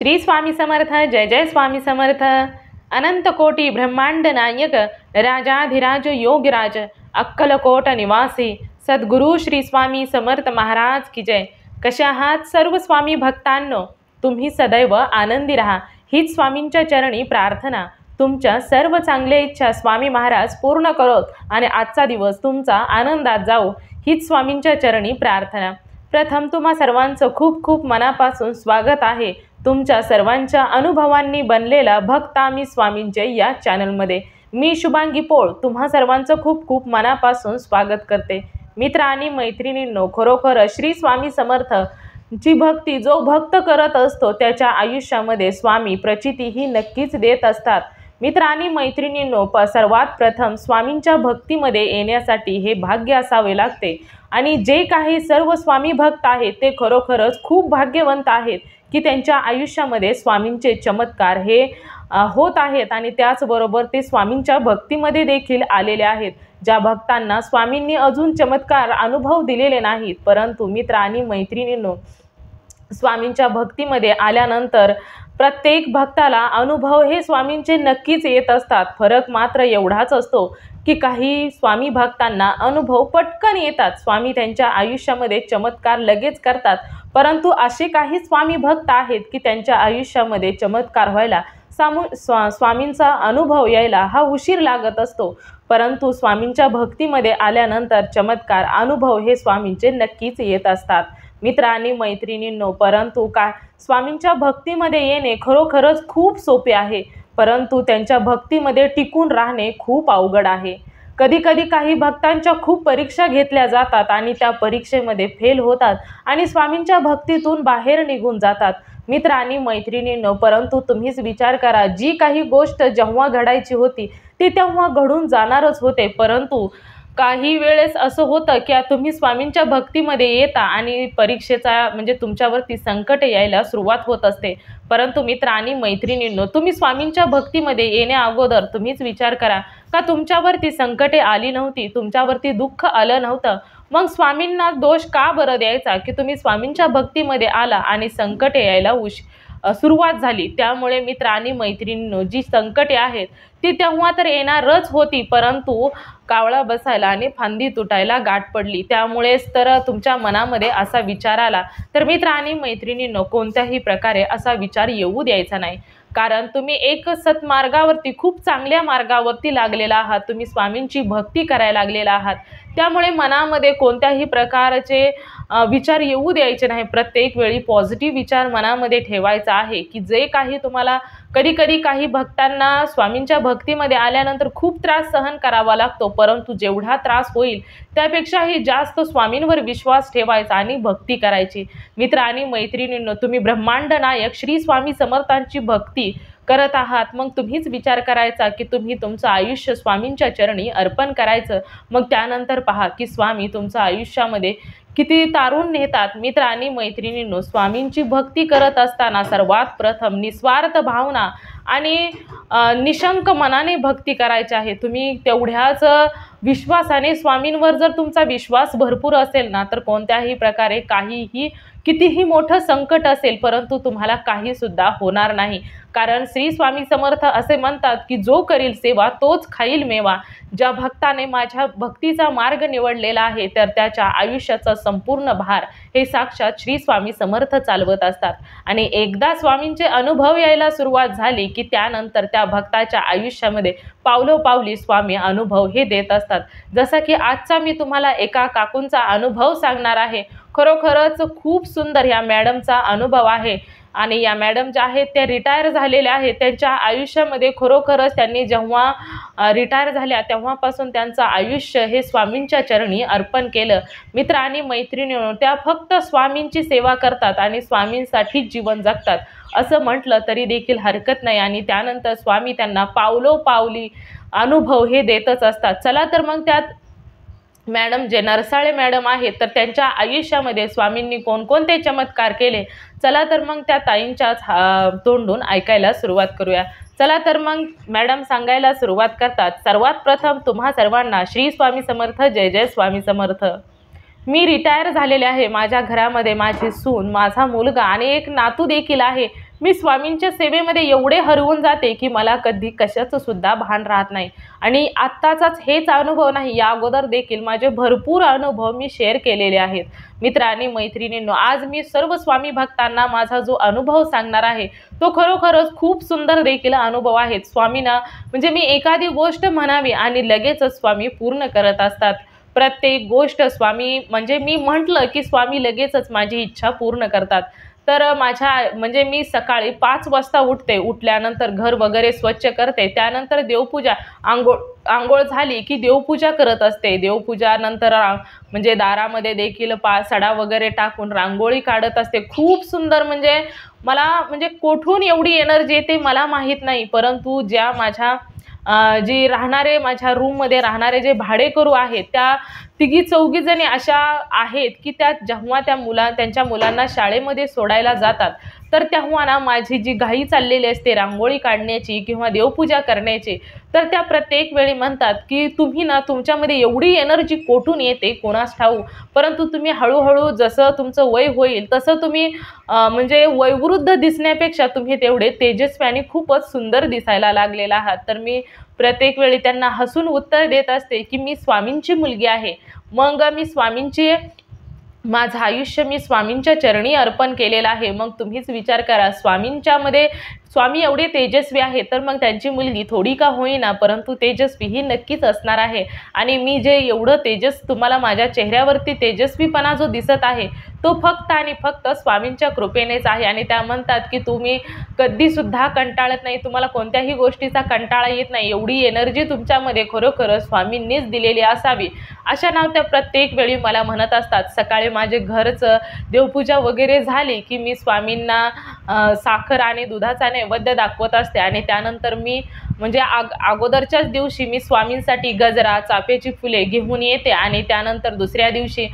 श्री स्वामी समर्थ। जय जय स्वामी समर्थ। अनंत कोटी ब्रह्मांड नायक राजाधिराज योगराज अक्कलकोट निवासी सद्गुरु श्री स्वामी समर्थ महाराज की जय। कशा आहात सर्व स्वामी भक्तांनो? तुम्ही सदैव आनंदी राहा हीच स्वामींच्या चरणी प्रार्थना। तुमच्या सर्व चांगल्या इच्छा स्वामी महाराज पूर्ण करोत आणि आजचा दिवस तुमचा आनंदात जाओ हीच स्वामींच्या चरणी प्रार्थना। प्रथम तुम्हा सर्वांचं खूप खूप मनापासून स्वागत आहे तुमच्या सर्वांच्या अनुभवांनी बनलेला भक्त आम्ही स्वामींचे या चॅनलमध्ये। मी शुभांगी पोळ तुम्हा सर्वांचं खूप खूप मनापासून स्वागत करते। मित्र आणि मैत्रिणींनो, खरोखर श्री स्वामी समर्थ जी भक्ती जो भक्त करत असतो त्याच्या आयुष्यामध्ये स्वामी प्रचिती ही नक्कीच देत असतात। मित्र आणि मैत्रिणींनो, सर्वात प्रथम स्वामींच्या भक्तीमध्ये येण्यासाठी हे भाग्य असावे लागते आणि जे काही सर्व स्वामी भक्त आहेत ते खरोखरच खूप भाग्यवंत आहेत की त्यांच्या आयुष्यामध्ये स्वामींचे चमत्कार हे होत आहेत आणि त्याचबरोबर ते स्वामींच्या भक्तीमध्ये देखील आलेले आहेत। ज्या भक्तांना स्वामींनी अजून चमत्कार अनुभव दिलेले नाहीत, परंतु मित्र आणि मैत्रिणींनो, स्वामींच्या भक्तीमध्ये आल्यानंतर प्रत्येक भक्ताला अनुभव हे स्वामींचे नक्कीच येत असतात। फरक मात्र एवढाच असतो की काही स्वामी भक्तांना अनुभव पटकन येतात, स्वामी त्यांच्या आयुष्यामध्ये चमत्कार लगेच करतात, परंतु असे काही स्वामी भक्त आहेत की त्यांच्या आयुष्यामध्ये चमत्कार व्हायला स्वामींचा अनुभव यायला हा उशीर लागत असतो। परंतु स्वामींच्या भक्तीमध्ये आल्यानंतर चमत्कार अनुभव हे स्वामींचे नक्कीच येत असतात। मित्र आणि मैत्रिणींनो, परंतु स्वामींच्या भक्तीमध्ये येणे खरोखरच खूप सोपे आहे, परंतु त्यांच्या भक्तीमध्ये टिकून राहणे खूप अवघड आहे। कधी कधी काही भक्तांच्या खूप परीक्षा घेतल्या जातात आणि त्या परीक्षेमध्ये फेल होतात आणि स्वामींच्या भक्तीतून बाहेर निघून जातात। मित्र आणि मैत्रिणींनो, परंतु तुम्हीच विचार करा, जी काही गोष्ट जेव्हा घडायची होती ती तेव्हा घडून जाणारच होते, परंतु काही वेळेस असं होतं की तुम्ही स्वामींच्या भक्तीमध्ये येता आणि परीक्षेचा म्हणजे तुमच्यावरती संकट यायला सुरुवात होत असते। परंतु मित्र आणि मैत्रिणींनो, तुम्ही स्वामींच्या भक्तीमध्ये येण्या अगोदर तुम्हीच विचार करा का तुमच्यावरती संकटे आली नव्हती, तुमच्यावरती दुःख आलं नव्हतं, मग स्वामींना दोष का बरं द्यायचा की तुम्ही स्वामींच्या भक्तीमध्ये आला आणि संकटे यायला सुरुवात झाली। त्यामुळे मित्र आणि मैत्रिणींनो, जी संकटे आहेत ती तेव्हा तर येणारच होती, परंतु कावळा बसायला आणि फांदी तुटायला गाठ पडली। त्यामुळेच तर तुमच्या मनामध्ये असा विचार आला। तर मित्र आणि मैत्रिणींनो, कोणत्याही प्रकारे असा विचार येऊ द्यायचा नाही, कारण तुम्ही एक सत्मार्गावरती खूप चांगल्या मार्गावरती लागलेला आहात, तुम्ही स्वामींची भक्ती करायला लागलेला आहात। त्यामुळे मनामध्ये कोणत्याही प्रकारचे विचार येऊ द्यायचे नाही। प्रत्येक वेळी पॉझिटिव्ह विचार मनामध्ये ठेवायचा आहे की जे काही तुम्हाला कधी काही भक्तांना स्वामींच्या भक्तीमध्ये आल्यानंतर खूप त्रास सहन करावा लागतो, परंतु जेवढा त्रास होईल त्यापेक्षाही जास्त स्वामींवर विश्वास ठेवायचा आणि भक्ती करायची। मित्र आणि मैत्रिणींनो, तुम्ही ब्रह्मांड नायक श्री स्वामी समर्थांची भक्ती करत आहात, मग तुम्हीच विचार करायचा की तुम्ही तुमचं आयुष्य स्वामींच्या चरणी अर्पण करायचं। मग त्यानंतर पहा की स्वामी तुमच्या आयुष्यामध्ये किती तारून नेतात। मित्र आणि मैत्रिणींनो, स्वामींची भक्ती करत असताना सर्वात प्रथम निस्वार्थ भावना आणि निशंक मनाने भक्ती करायची आहे। तुम्ही तेवढ्याच विश्वासाने स्वामींवर जर तुमचा विश्वास भरपूर असेल ना, तर कोणत्याही प्रकारे कितीही मोठं संकट असेल परंतु तुम्हाला काही सुद्धा होणार नाही, कारण श्री स्वामी समर्थ असे म्हणतात की जो करील सेवा तोच खाईल मेवा। ज्या भक्ताने माझ्या भक्तीचा मार्ग निवडलेला आहे तर त्याच्या आयुष्याचा संपूर्ण भार हे साक्षात श्री स्वामी समर्थ चालवत असतात आणि एकदा स्वामींचे अनुभव यायला सुरुवात झाली की त्यानंतर त्या भक्ताच्या आयुष्यामध्ये पावलोपावली स्वामी अनुभव हे देत असतात। जसं की आजचा मी तुम्हाला एका काकूंचा अनुभव सांगणार आहे। खरोखरच खूप सुंदर या मॅडमचा अनुभव आहे आणि या मॅडम ज्या आहेत त्या रिटायर झालेल्या आहेत। त्यांच्या आयुष्यामध्ये खरोखरच त्यांनी जेव्हा रिटायर झाल्या तेव्हापासून त्यांचं आयुष्य हे स्वामींच्या चरणी अर्पण केलं। मित्र आणि मैत्रिणींनो, त्या फक्त स्वामींची सेवा करतात आणि स्वामींसाठीच जीवन जगतात असं म्हटलं तरी देखील हरकत नाही आणि त्यानंतर स्वामी त्यांना पावलोपावली अनुभव हे देतच असतात। चला तर मग त्यात मॅडम जे नरसाळे मॅडम आहेत तर त्यांच्या आयुष्यामध्ये स्वामींनी कोणकोणते चमत्कार केले, चला तर मग त्या ताईंच्याच तोंडून ऐकायला सुरुवात करूया। चला तर मग मॅडम सांगायला सुरुवात करतात, सर्वात प्रथम तुम्हा सर्वांना श्री स्वामी समर्थ, जय जय स्वामी समर्थ। मी रिटायर झालेले आहे। माझ्या घरामध्ये माझी सून, माझा मुलगा आणि एक नातू देखील आहे। मी स्वामींच्या सेवेमध्ये एवढे हरवून जाते की मला कधी कशाचं सुद्धा भान राहत नाही। आणि आत्ताचाच हेच अनुभव नाही, या अगोदर देखील माझे भरपूर अनुभव मी शेअर केलेले आहेत। मित्र आणि मैत्रिणींनो, आज मी सर्व स्वामी भक्तांना माझा जो अनुभव सांगणार आहे तो खरोखरच खूप सुंदर देखील अनुभव आहे। स्वामींना म्हणजे मी एखादी गोष्ट म्हणावी आणि लगेचच स्वामी पूर्ण करत असतात। प्रत्येक गोष्ट स्वामी म्हणजे मी म्हटलं की स्वामी लगेचच माझी इच्छा पूर्ण करतात। तर माझ्या म्हणजे मी सकाळी 5 वाजता उठते, उठल्यानंतर घर वगैरे स्वच्छ करते, त्यानंतर देवपूजा, आंघोळ झाली की देवपूजा करत असते। देवपूजा नंतर म्हणजे दारामध्ये देखील सडा वगैरे टाकून रांगोळी काढत असते। खूप सुंदर म्हणजे मला म्हणजे कुठून एवढी एनर्जी येते मला माहीत नाही, परंतु ज्या माझ्या जी राहणारे माझ्या रूममध्ये राहणारे जे भाडेकरू आहेत त्या तिघी चौघी जणी अशा आहेत की त्या जेव्हा त्यांच्या मुलांना शाळेमध्ये सोडायला जातात तर तेव्हा ना माझी जी घाई चाललेली असते रांगोळी काढण्याची किंवा देवपूजा करण्याची, तर त्या प्रत्येक वेळी म्हणतात की तुम्ही ना तुमच्यामध्ये एवढी एनर्जी कोठून येते कोणास ठाऊ, परंतु तुम्ही हळूहळू जसं तुमचं वय होईल तसं तुम्ही म्हणजे वयोवृद्ध दिसण्यापेक्षा तुम्ही तेवढे तेजस्वी आणि खूपच सुंदर दिसायला लागलेला आहात। तर मी प्रत्येक वेळी त्यांना हसून उत्तर देत असते की मी स्वामींची मुलगी आहे। मग मी माझं आयुष्य मी स्वामींच्या चरणी अर्पण केलेलं आहे। मग तुम्हीच विचार करा, स्वामी एवढे तेजस्वी आहेत तर मग त्यांची मुलगी थोडी का होईना परंतु तेजस्वी ही नक्कीच असणार आहे। आणि मी जे एवढं तुम्हाला माझ्या चेहऱ्यावरती तेजस्वीपणा जो दिसत आहे तो फक्त आणि फक्त स्वामींच्या कृपेनेच आहे। आणि त्या म्हणतात की तुम्ही कधी सुद्धा कंटाळत नाही, तुम्हाला कोणत्याही गोष्टीचा कंटाळा येत नाही, एवढी एनर्जी तुमच्यामध्ये खरोखरच स्वामींनीच दिलेली असावी, अशा नाव त्या प्रत्येक वेळी मला म्हणत असतात। सकाळी माझे घरचं देवपूजा वगैरे झाली की मी स्वामींना साखर आणि दुधाचा नैवेद्य दाखवत असते। आणि त्यानंतर मी म्हणजे अगोदरच्याच दिवशी मी स्वामींसाठी गजरा, चाफ्याची फुले घेऊन येते। आणि त्यानंतर दुसऱ्या दिवशी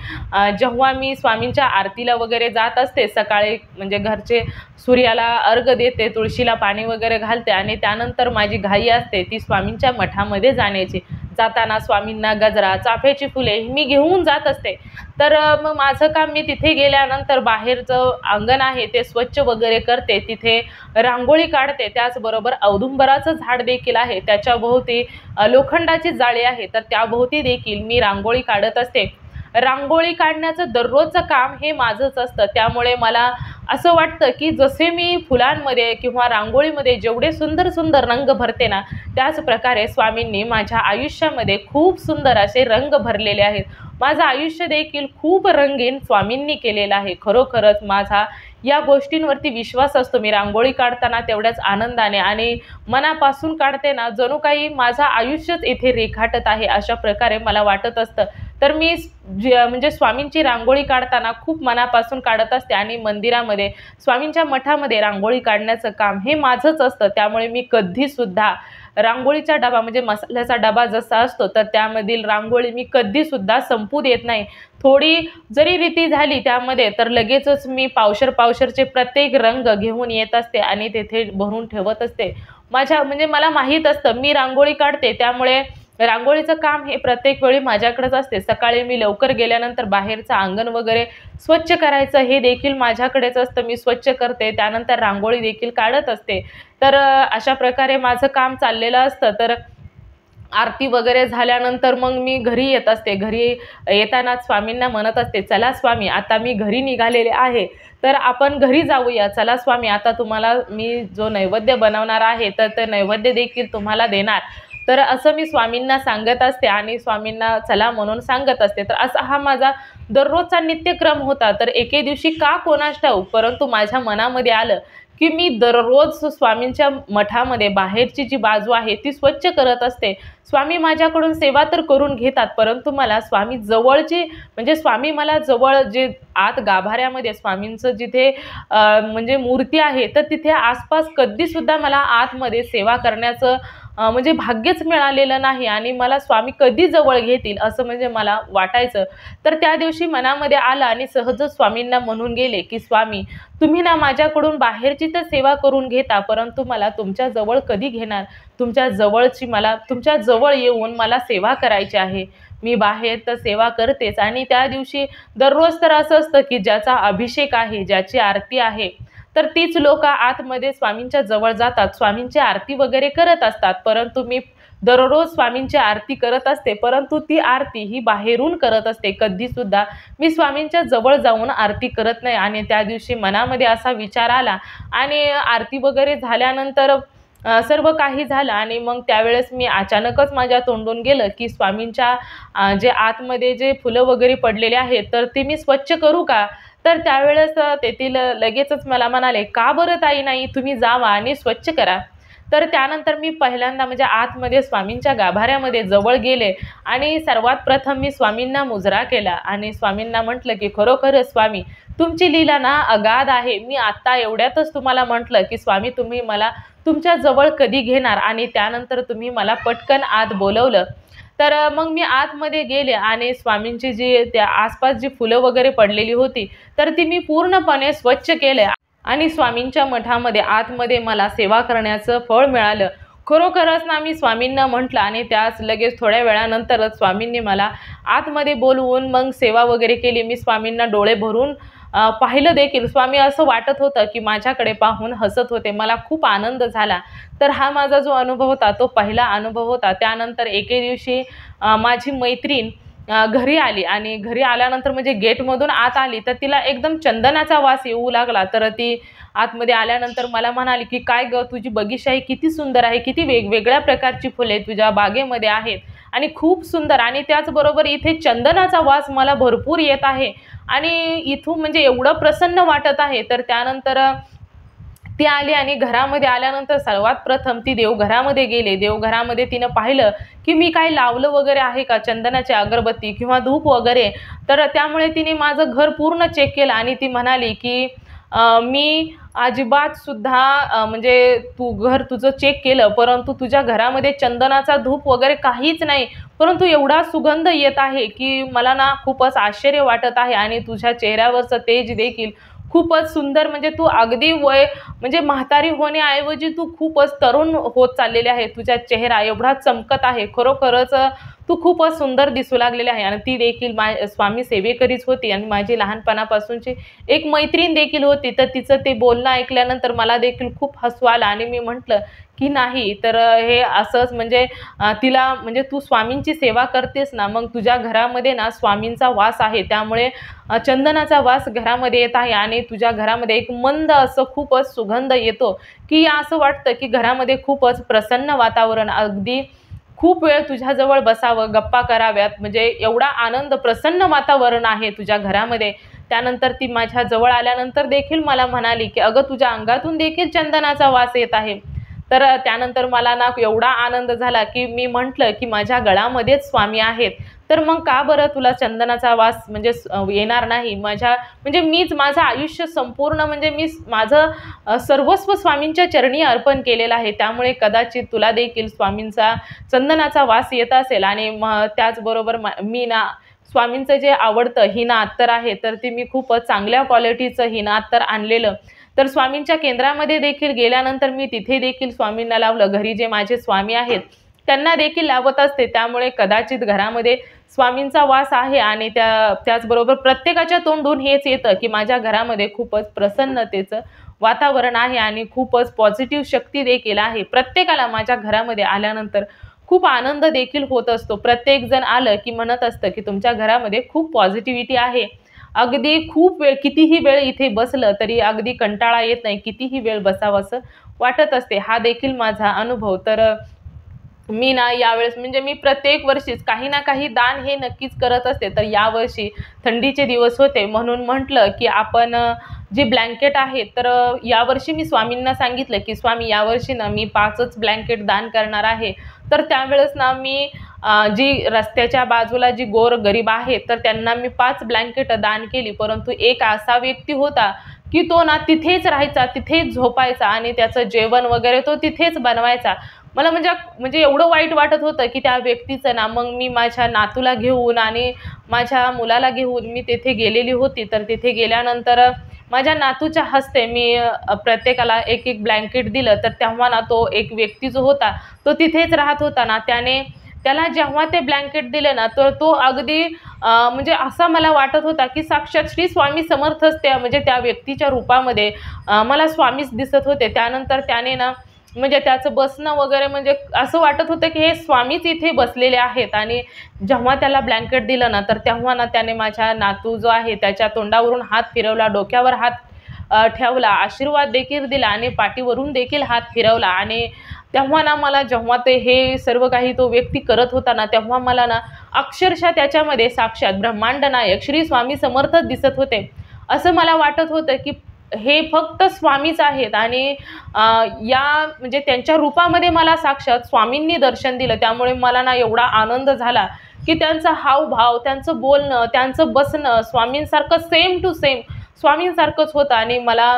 जेव्हा मी स्वामींच्या आरतीला वगैरे जात असते सकाळी म्हणजे घरचे सूर्याला अर्घ देते, तुळशीला पाणी वगैरे घालते आणि त्यानंतर माझी घाई असते ती स्वामींच्या मठामध्ये जाण्याची। जाताना स्वामींना गजरा, चाफ्याची फुले मी घेऊन जात असते। तर मग माझं काम मी तिथे गेल्यानंतर बाहेरचं अंगण आहे ते स्वच्छ वगैरे करते, तिथे रांगोळी काढते, त्याचबरोबर औदुंबराचं झाड देखील आहे, त्याच्याभोवती लोखंडाची जाळी आहे तर त्याभोवती देखील मी रांगोळी काढत असते। रांगोळी काढण्याचं दररोजचं काम हे माझंच असतं, त्यामुळे मला असं वाटतं की जसे मी फुलांमध्ये किंवा रांगोळीमध्ये जेवढे सुंदर सुंदर रंग भरते ना, त्याच प्रकारे स्वामींनी माझ्या आयुष्यामध्ये खूप सुंदर असे रंग भरलेले आहेत। माझं आयुष्य देखील खूप रंगीन स्वामींनी केलेलं आहे। खरोखरच माझा या गोष्टींवरती विश्वास असतो। मी रांगोळी काढताना तेवढ्याच आनंदाने आणि मनापासून काढते ना, जणू काही माझं आयुष्यच इथे रेखाटत आहे अशा प्रकारे मला वाटत असतं। तर मी म्हणजे स्वामींची रांगोळी काढताना खूप मनापासून काढत असते आणि मंदिरामध्ये स्वामींच्या मठामध्ये रांगोळी काढण्याचं काम हे माझंच असतं। त्यामुळे मी कधीसुद्धा रांगोळीचा डबा म्हणजे मसाल्याचा डबा जसा असतो तर त्यामधील रांगोळी मी कधीसुद्धा संपू देत नाही। थोडी जरी रीती झाली त्यामध्ये तर लगेचच मी पावशरचे प्रत्येक रंग घेऊन येत असते आणि तेथे भरून ठेवत असते। म्हणजे मला माहीत असतं मी रांगोळी काढते, त्यामुळे रांगोळीचं काम हे प्रत्येक वेळी माझ्याकडेच असते। सकाळी मी लवकर गेल्यानंतर बाहेरचं अंगण वगैरे स्वच्छ करायचं हे देखील माझ्याकडेच असतं, मी स्वच्छ करते, त्यानंतर रांगोळी देखील काढत असते। तर अशा प्रकारे माझं काम चाललेलं असतं। तर आरती वगैरे झाल्यानंतर मग मी घरी येत असते। घरी येताना स्वामींना म्हणत असते, चला स्वामी आता मी घरी निघालेले आहे तर आपण घरी जाऊया, चला स्वामी आता तुम्हाला मी जो नैवेद्य बनवणार आहे तर ते नैवेद्य देखील तुम्हाला देणार। तर असं मी स्वामींना सांगत असते आणि स्वामींना चला म्हणून सांगत असते। तर असा हा माझा दररोजचा नित्यक्रम होता। तर एके दिवशी का कोणास ठाऊक परंतु माझ्या मनामध्ये आलं की मी दररोज स्वामींच्या मठामध्ये बाहेरची जी बाजू आहे ती स्वच्छ करत असते। स्वामी माझ्याकडून सेवा तर करून घेतात, परंतु मला स्वामी जवळची म्हणजे स्वामी मला जवळ जे आत गाभाऱ्यामध्ये स्वामींचं जिथे म्हणजे मूर्ती आहे तर तिथे आसपास कधीसुद्धा मला आतमध्ये सेवा करण्याचं म्हणजे भाग्यच मिळालेलं नाही आणि मला स्वामी कधी जवळ घेतील असं म्हणजे मला वाटायचं। तर त्या दिवशी मनामध्ये आलं आणि सहजच स्वामींना म्हणून गेले की स्वामी तुम्ही ना माझ्याकडून बाहेरची तर सेवा करून घेता, परंतु मला तुमच्या जवळ कधी घेणार, तुमच्या जवळ येऊन मला सेवा करायची आहे। मी बाहेर तर सेवा करतेच आणि त्या दिवशी दररोज तर असं असतं की ज्याचा अभिषेक आहे, ज्याची आरती आहे तर तीच लोक आतमध्ये स्वामींच्या जवळ जातात, स्वामींची आरती वगैरे करत असतात. परंतु मी दररोज स्वामींची आरती करत असते, परंतु ती आरती ही बाहेरून करत असते. कधी सुद्धा मी स्वामींच्या जवळ जाऊन आरती करत नाही. आणि त्या दिवशी मनामध्ये असा विचार आला आणि आरती वगैरे झाल्यानंतर सर्व काही झालं आणि मग त्यावेळेस मी अचानकच माझ्या तोंडून गेलं की स्वामींच्या जे आतमध्ये जे फुलं वगैरे पडलेले आहेत तर ते मी स्वच्छ करू का? तर त्यावेळेस तेथील लगेचच मला म्हणाले, का बरं ताई, नाही, तुम्ही जावा आणि स्वच्छ करा. तर त्यानंतर मी पहिल्यांदा म्हणजे आतमध्ये स्वामींच्या गाभाऱ्यामध्ये जवळ गेले आणि सर्वात प्रथम मी स्वामींना मुजरा केला आणि स्वामींना म्हटलं की खरोखरच स्वामी, तुमची लीला ना अगाध आहे. मी आत्ता एवढ्यातच तुम्हाला म्हटलं की स्वामी, तुम्ही मला तुमच्या जवळ कधी घेणार, आणि त्यानंतर तुम्ही मला पटकन आत बोलवलं. तर मग मी आतमध्ये गेले आणि स्वामींची जी त्या आसपास जी फुलं वगैरे पडलेली होती तर ती मी पूर्णपणे स्वच्छ केले आणि स्वामींच्या मठामध्ये आतमध्ये मला सेवा करण्याचं फळ मिळालं. खरोखरच ना मी स्वामींना म्हटलं आणि त्याच लगेच थोड्या वेळानंतरच स्वामींनी मला आतमध्ये बोलवून मग सेवा वगैरे केली. मी स्वामींना डोळे भरून पाहिलं देखील. स्वामी असं वाटत होतं की माझ्याकडे पाहून हसत होते. मला खूप आनंद झाला. तर हा माझा जो अनुभव होता तो पहिला अनुभव होता. त्यानंतर एके दिवशी माझी मैत्रीण घरी आली आणि घरी आल्यानंतर म्हणजे गेटमधून आत आली तर तिला एकदम चंदनाचा वास येऊ लागला. तर ती आतमध्ये आल्यानंतर मला म्हणाली की काय गं, तुझी बगीचाही किती सुंदर आहे, किती वेगवेगळ्या प्रकारची फुले तुझ्या बागेमध्ये आहेत आणि खूप सुंदर, आणि त्याचबरोबर इथे चंदनाचा वास मला भरपूर येत आहे आणि इथून म्हणजे एवढं प्रसन्न वाटत आहे. तर त्यानंतर ती आली आणि घरामध्ये आल्यानंतर सर्वात प्रथम ती देवघरामध्ये गेले. देवघरामध्ये तिनं पाहिलं की मी काय लावलं वगैरे आहे का, चंदनाची अगरबत्ती किंवा धूप वगैरे. तर त्यामुळे तिने माझं घर पूर्ण चेक केलं आणि ती म्हणाली की मी अजिबात सुद्धा म्हणजे तू घर तुझं चेक केलं परंतु तुझ्या घरामध्ये चंदनाचा धूप वगैरे काहीच नाही, परंतु एवढा सुगंध येत आहे की मला ना खूपच आश्चर्य वाटत आहे आणि तुझ्या चेहऱ्यावरचं तेज देखील खूपच सुंदर, म्हणजे तू अगदी म्हणजे म्हातारी होण्याऐवजी तू खूपच तरुण होत चाललेले आहे. तुझा चेहरा एवढा चमकत आहे, खरोखरच तू खूपच सुंदर दिसू लागलेली आहे. आणि ती देखील स्वामी सेवेकरीच होती आणि माझी लहानपणापासूनची एक मैत्रीण देखील होती. तर तिचं ते बोलणं ऐकल्यानंतर मला देखील खूप हसू आलं आणि मी म्हटलं की नाही, तर हे असंच म्हणजे तिला म्हणजे तू स्वामींची सेवा करतेस ना, मग तुझ्या घरामध्ये ना स्वामींचा वास आहे, त्यामुळे चंदनाचा वास घरामध्ये येत आहे आणि तुझ्या घरामध्ये एक मंद असं खूपच सुगंध येतो की असं वाटतं की घरामध्ये खूपच प्रसन्न वातावरण, अगदी खूप वेळ तुझ्याजवळ बसावं, गप्पा कराव्यात, म्हणजे एवढा आनंद प्रसन्न वातावरण आहे तुझ्या घरामध्ये. त्यानंतर ती माझ्या जवळ आल्यानंतर देखील मला म्हणाली की अगं, तुझ्या अंगातून देखील चंदनाचा वास येत आहे. तर त्यानंतर मला ना एवढा आनंद झाला की मी म्हटलं की माझ्या गळामध्येच स्वामी आहेत, तर मग का बरं तुला चंदनाचा वास म्हणजे येणार नाही. म्हणजे मीच माझं आयुष्य संपूर्ण म्हणजे मी माझं सर्वस्व स्वामींच्या चरणी अर्पण केलेलं आहे, त्यामुळे कदाचित तुला देखील स्वामींचा चंदनाचा वास येत असेल. आणि त्याचबरोबर मी ना स्वामींचं जे आवडतं हिना अत्तर आहे तर ते मी खूपच चांगल्या क्वालिटीचं हिना अत्तर आणलेलं. तर स्वामींच्या केंद्रामध्ये देखील गेल्यानंतर मी तिथे देखील स्वामींना लावलं. घरी जे माझे स्वामी आहेत त्यांना देखील लावत असते, त्यामुळे कदाचित घरामध्ये स्वामींचा वास आहे. आणि त्याचबरोबर प्रत्येकाच्या तोंडून हेच येतं की माझ्या घरामध्ये खूपच प्रसन्नतेचं वातावरण आहे आणि खूपच पॉझिटिव्ह शक्ती देखील आहे. प्रत्येकाला माझ्या घरामध्ये आल्यानंतर खूप आनंद देखील होत असतो. प्रत्येक जण आलं की म्हणत असतं की तुमच्या घरामध्ये खूप पॉझिटिव्हिटी आहे. अगदी खूप वेळ, कितीही वेळ इथे बसलं तरी अगदी कंटाळा येत नाही, कितीही वेळ बसावं असं वाटत असते. हा देखील माझा अनुभव. तर मी ना यावेळेस म्हणजे मी प्रत्येक वर्षीच काही ना काही दान हे नक्कीच करत असते. तर यावर्षी थंडीचे दिवस होते म्हणून म्हटलं की आपण जी ब्लँकेट आहेत तर यावर्षी मी स्वामींना सांगितलं की स्वामी, यावर्षी ना मी 5च ब्लँकेट दान करणार आहे. तर त्यावेळेस ना मी जी रस्त्याच्या बाजूला जी गोर गरीब आहेत तर त्यांना मी 5 ब्लँकेट दान केली. परंतु एक असा व्यक्ती होता की तो ना तिथेच राहायचा, तिथेच झोपायचा आणि त्याचं जेवण वगैरे तो तिथेच बनवायचा. मला म्हणजे एवढं वाईट वाटत होतं की त्या व्यक्तीचं ना. मग मी माझ्या नातूला घेऊन आणि माझ्या मुलाला घेऊन मी तिथे गेलेली होती. तर तिथे गेल्यानंतर माझ्या नातूच्या हस्ते मी प्रत्येकाला एक ब्लँकेट दिलं. तर तेव्हा ना तो एक व्यक्ती जो होता तो तिथेच राहत होता ना, त्याने त्याला जेव्हा ते ब्लँकेट दिले ना तर तो अगदी म्हणजे असं मला वाटत होता की साक्षात श्री स्वामी समर्थच त्या म्हणजे त्या व्यक्तीच्या रूपामध्ये मला स्वामीच दिसत होते। त्यानंतर त्याने ना म्हणजे त्याचं बसणं वगैरे म्हणजे असं वाटत होतं की हे स्वामीच इथे बसलेले आहेत। आणि जेव्हा त्याला ब्लँकेट दिलं ना तर तेव्हा ना त्याने माझ्या नातू जो आहे त्याच्या तोंडावरून हात फिरवला, डोक्यावर हात ठेवला, आशीर्वाद देखील दिला आणि पाठीवरून देखील हात फिरवला। आणि तेव्हा ना मला जेव्हा ते हे सर्व काही तो व्यक्ती करत होता ना तेव्हा मला ना अक्षरशः त्याच्यामध्ये साक्षात ब्रह्मांड नायक श्री स्वामी समर्थ दिसत होते। असं मला वाटत होतं की हे फक्त स्वामीच आहेत आणि या म्हणजे त्यांच्या रूपामध्ये मला साक्षात स्वामींनी दर्शन दिलं। त्यामुळे मला ना एवढा आनंद झाला की त्यांचा हावभाव, त्यांचं बोलणं, त्यांचं बसणं स्वामींसारखं सेम टू सेम स्वामींसारखंच होतं। आणि मला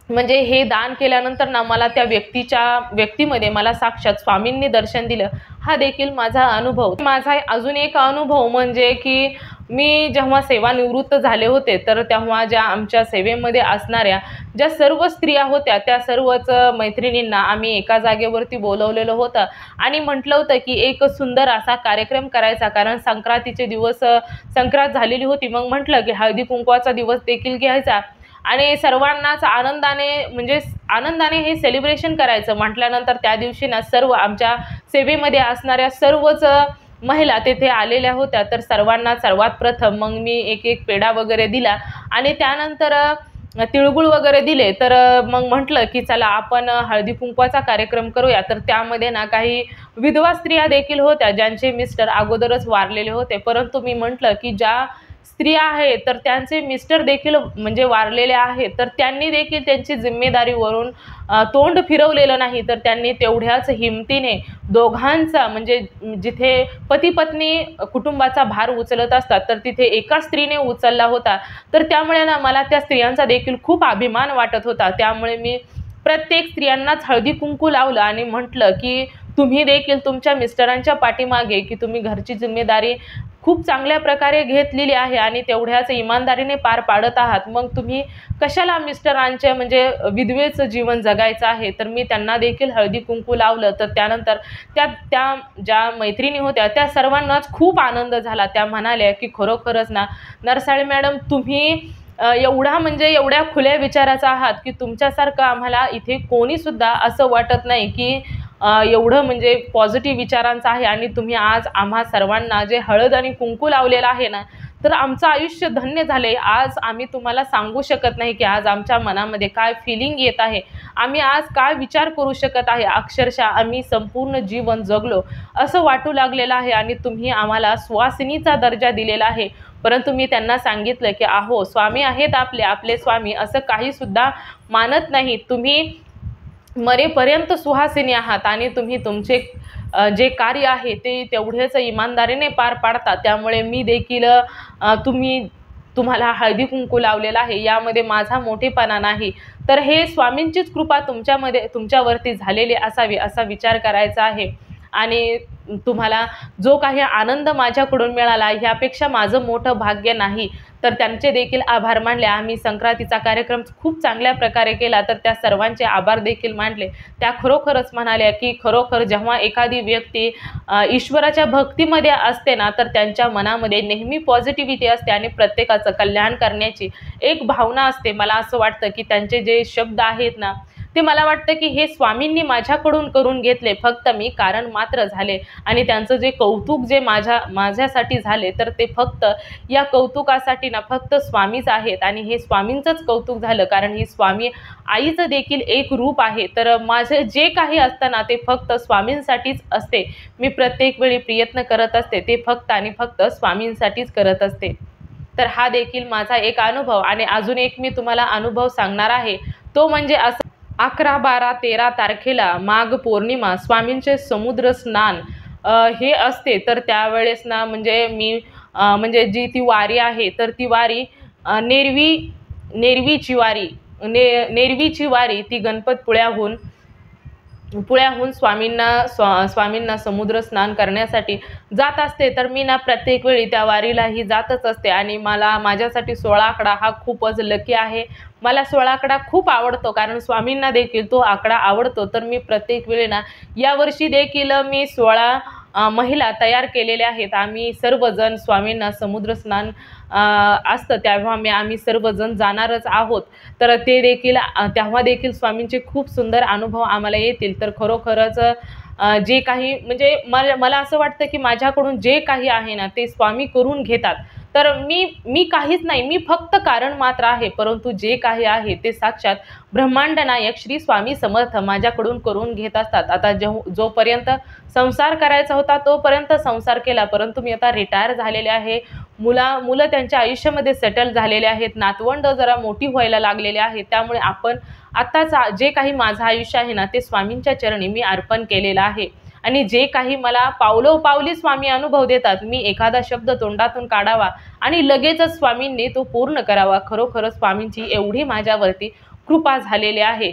म्हणजे हे दान केल्यानंतर ना मला त्या व्यक्तीमध्ये मला साक्षात स्वामींनी दर्शन दिलं। हा देखील माझा अनुभव। माझा अजून एक अनुभव म्हणजे की मी जेव्हा सेवानिवृत्त झाले होते तर तेव्हा ज्या आमच्या सेवेमध्ये असणाऱ्या ज्या सर्व स्त्रिया होत्या त्या सर्वच मैत्रिणींना आम्ही एका जागेवरती बोलवलेलं होतं आणि म्हटलं होतं की एक सुंदर असा कार्यक्रम करायचा, कारण संक्रांतीचे दिवस संक्रांत झालेली होती। मग म्हटलं की हळदी कुंकवाचा दिवस देखील घ्यायचा आणि सर्वांनाच आनंदाने हे सेलिब्रेशन करायचं। म्हटल्यानंतर त्या दिवशी ना सर्व आमच्या सेवेमध्ये असणाऱ्या सर्वच महिला तेथे आलेल्या होत्या। तर सर्वांना सर्वात प्रथम मग मी एक पेढा वगैरे दिला आणि त्यानंतर तिळगुळ वगैरे दिले। तर मग म्हटलं की चला आपण हळदी कुंकवाचा कार्यक्रम करूया। तर त्यामध्ये ना काही विधवा स्त्रिया देखील होत्या ज्यांचे मिस्टर अगोदरच वारलेले होते, परंतु मी म्हटलं की ज्या स्त्रिया आहेत तर त्यांचे मिस्टर देखील म्हणजे वारलेले आहेत तर त्यांनी देखील त्यांची जिम्मेदारीवरून तोंड फिरवलेलं नाही। तर त्यांनी तेवढ्याच हिमतीने दोघांचा म्हणजे जिथे पती पत्नी कुटुंबाचा भार उचलत असतात तर तिथे एका स्त्रीने उचलला होता। तर त्यामुळे ना मला त्या स्त्रियांचा देखील खूप अभिमान वाटत होता। त्यामुळे मी प्रत्येक स्त्रियांनाच हळदी कुंकू लावलं आणि म्हटलं की तुम्ही देखील तुमच्या मिस्टरांच्या पाठीमागे की तुम्ही घरची जिम्मेदारी खूप चांगल्या प्रकारे घेतलेली आहे आणि तेवढ्याच इमानदारीने पार पाडत आहात, मग तुम्ही कशाला मिस्टरांचे म्हणजे विधवेचं जीवन जगायचं आहे। तर मी त्यांना देखील हळदी कुंकू लावलं। तर त्यानंतर त्या ज्या मैत्रिणी होत्या त्या सर्वांनाच खूप आनंद झाला। त्या म्हणाल्या की खरोखरच ना नरसाळे मॅडम तुम्ही एवढ्या खुल्या विचाराचा आहात की तुमच्यासारखं आम्हाला इथे कोणीसुद्धा असं वाटत नाही की एवढं म्हणजे पॉझिटिव्ह विचारांचं आहे। आणि तुम्ही आज आम्हा सर्वांना जे हळद आणि कुंकू लावलेलं आहे ना तर आमचं आयुष्य धन्य झाले। आज आम्ही तुम्हाला सांगू शकत नाही की आज आमच्या मनामध्ये काय फिलिंग येत आहे, आम्ही आज काय विचार करू शकत आहे। अक्षरशः आम्ही संपूर्ण जीवन जगलो असं वाटू लागलेलं आहे आणि तुम्ही आम्हाला सुवासिनीचा दर्जा दिलेला आहे। परंतु मी त्यांना सांगितलं की अहो स्वामी आहेत आपले स्वामी असं काही सुद्धा मानत नाही, तुम्ही मरेपर्यंत सुहासिनी आहात आणि तुम्ही तुमचे जे कार्य आहे ते तेवढेच इमानदारीने पार पाडता। त्यामुळे मी देखील तुम्हाला हळदी कुंकू लावलेला आहे, यामध्ये माझा मोठेपणा नाही तर हे स्वामींचीच कृपा तुमच्यावरती झालेली असावी असा विचार करायचा आहे। आणि तुम्हाला जो काही आनंद माझ्याकडून मिळाला ह्यापेक्षा माझं मोठं भाग्य नाही। तर त्यांचे देखील आभार मानले। आम्ही संक्रांतीचा कार्यक्रम खूप चांगल्या प्रकारे केला तर त्या सर्वांचे आभार देखील मानले। त्या खरोखरच म्हणाल्या की खरोखर जेव्हा एखादी व्यक्ती ईश्वराच्या भक्तीमध्ये असते ना तर त्यांच्या मनामध्ये नेहमी पॉझिटिव्हिटी असते आणि प्रत्येकाचं कल्याण करण्याची एक भावना असते। मला असं वाटतं की त्यांचे जे शब्द आहेत ना ते मला वाटतं की हे स्वामींनी माझ्याकडून करून घेतले, फक्त मी कारण मात्र झाले। आणि त्यांचं जे कौतुक जे माझ्यासाठी झाले तर ते फक्त या कौतुकासाठी ना फक्त स्वामीच आहेत आणि हे स्वामींचंच कौतुक झालं, कारण ही स्वामी आईचं देखील एक रूप आहे। तर माझे जे काही असतं ना ते फक्त स्वामींसाठीच असते। मी प्रत्येक वेळी प्रयत्न करत असते ते फक्त आणि फक्त स्वामींसाठीच करत असते। तर हा देखील माझा एक अनुभव। आणि अजून एक मी तुम्हाला अनुभव सांगणार आहे, तो म्हणजे असं 11, 12, 13 तारखेला माघ पौर्णिमा स्वामींचे समुद्र स्नान हे असते। तर त्यावेळेस ना म्हणजे मी म्हणजे जी ती वारी आहे तर ती वारी नेरवीची वारी ती गणपतपुळ्याहून स्वामींना समुद्र स्नान करण्यासाठी जात असते। तर मी ना प्रत्येक वेळी त्या वारीलाही जातच असते आणि माझ्यासाठी 16 आकडा हा खूपच लकी आहे। मला 16 आकडा खूप आवडतो, कारण स्वामींना देखील तो आकडा आवडतो। तर मी प्रत्येक वेळी ना यावर्षी देखील मी महिला तयार केलेल्या आहेत. आम्ही सर्वजण स्वामींना समुद्र स्नान असतं तेव्हा आम्ही सर्वजण जाणारच आहोत. तर ते देखील तेव्हा देखील स्वामींचे खूप सुंदर अनुभव आम्हाला येतील. तर खरोखरच जे काही म्हणजे मला असं वाटतं की माझ्याकडून जे काही आहे ना ते स्वामी करून घेतात. तर मी काहीच नाही, मी फक्त कारण मात्र आहे, परंतु जे काही आहे ते साक्षात ब्रह्मांड नायक श्री स्वामी समर्थ माझ्याकडून करून घेत असतात. आता जोपर्यंत संसार करायचा होता तोपर्यंत संसार केला, परंतु मी आता रिटायर झालेले आहे. मुलं त्यांच्या आयुष्यामध्ये सेटल झालेले आहेत, नातवंड जरा मोठी व्हायला लागलेले आहेत. त्यामुळे आपण आत्ताच जे काही माझं आयुष्य आहे ना ते स्वामींच्या चरणी मी अर्पण केलेलं आहे. आणि जे काही मला पावलोपावली स्वामी अनुभव देतात, मी एखादा शब्द तोंडातून काढावा आणि लगेचच स्वामींनी तो पूर्ण करावा. खरोखरच स्वामींची एवढी माझ्यावरती कृपा झालेली आहे.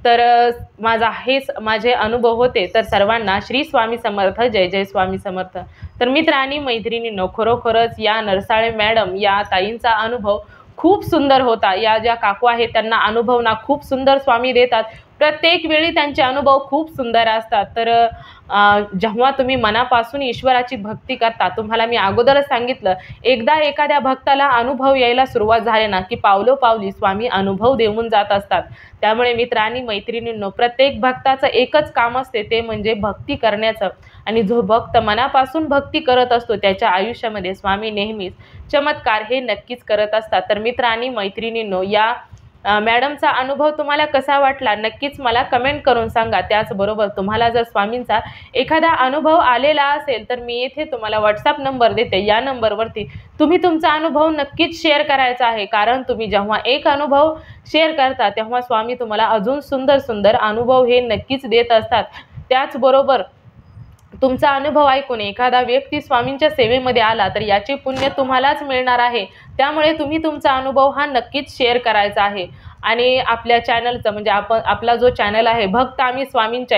तर माझे अनुभव होते. तर सर्वांना श्री स्वामी समर्थ, जय जय स्वामी समर्थ. तर मित्र आणि मैत्रिणींनो, खरोखरच या नरसाळे मॅडम या ताईंचा अनुभव खूप सुंदर होता. या ज्या काकू आहेत त्यांना अनुभव ना खूप सुंदर स्वामी देतात. प्रत्येक वेळी त्यांचे अनुभव खूप सुंदर असतात. तर जेव्हा तुम्ही मनापासून ईश्वराची भक्ती करता, तुम्हाला मी अगोदरच सांगितलं, एकदा एखाद्या भक्ताला अनुभव यायला सुरुवात झाली ना की पावलोपावली स्वामी अनुभव देऊन जात असतात. त्यामुळे मित्र आणि मैत्रिणींनो, प्रत्येक भक्ताचं एकच काम असते, ते म्हणजे भक्ती करण्याचं. आणि जो भक्त मनापासून भक्ती करत असतो त्याच्या आयुष्यामध्ये स्वामी नेहमीच चमत्कार हे नक्कीच करत असतात. तर मित्र आणि मैत्रिणींनो, या मॅडमचा अनुभव तुम्हाला कसा वाटला नक्कीच मला कमेंट करून सांगा. त्याचबरोबर तुम्हाला जर स्वामींचा एखादा अनुभव आलेला असेल तर मी येथे तुम्हाला व्हॉट्सअप नंबर देते. या नंबरवरती तुम्ही तुमचा अनुभव नक्कीच शेअर करायचा आहे, कारण तुम्ही जेव्हा एक अनुभव शेअर करता तेव्हा स्वामी तुम्हाला अजून सुंदर सुंदर अनुभव हे नक्कीच देत असतात. त्याचबरोबर तुमचा अनुभव ऐकून एखादा व्यक्ती स्वामींच्या सेवेमध्ये आला तर याचे पुण्य तुम्हालाच मिळणार आहे. त्यामुळे तुम्ही तुमचा अनुभव हा नक्कीच शेअर करायचा आहे. आणि आपल्या चॅनलचं म्हणजे आपला जो चॅनल आहे भक्त आम्ही स्वामींच्या,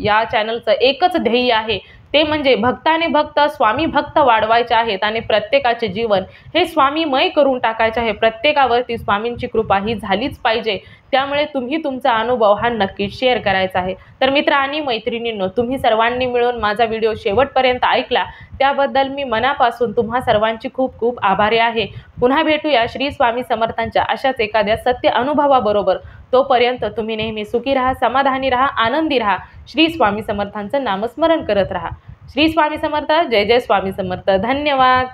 या चॅनलचं एकच ध्येय आहे, ते म्हणजे भक्ताने भक्त स्वामी भक्त वाढवायचे आहेत आणि प्रत्येकाचे जीवन हे स्वामीमय करून टाकायचे आहे. प्रत्येकावरती स्वामींची कृपा ही झालीच पाहिजे. त्यामुळे तुम्ही तुमचा अनुभव हा नक्कीच शेअर करायचा आहे. तर मित्र आणि मैत्रिणींनो, तुम्ही सर्वांनी मिळून माझा व्हिडिओ शेवटपर्यंत ऐकला त्याबद्दल मी मनापासून तुम्हा सर्वांची खूप खूप आभारी आहे. पुन्हा भेटूया श्री स्वामी समर्थांच्या अशाच एखाद्या सत्य अनुभवाबरोबर. तोपर्यंत तुम्ही नेहमी सुखी राहा, समाधानी राहा, आनंदी राहा. श्री स्वामी समर्थांचं नामस्मरण करत राहा. श्री स्वामी समर्थ, जय जय स्वामी समर्थ. धन्यवाद.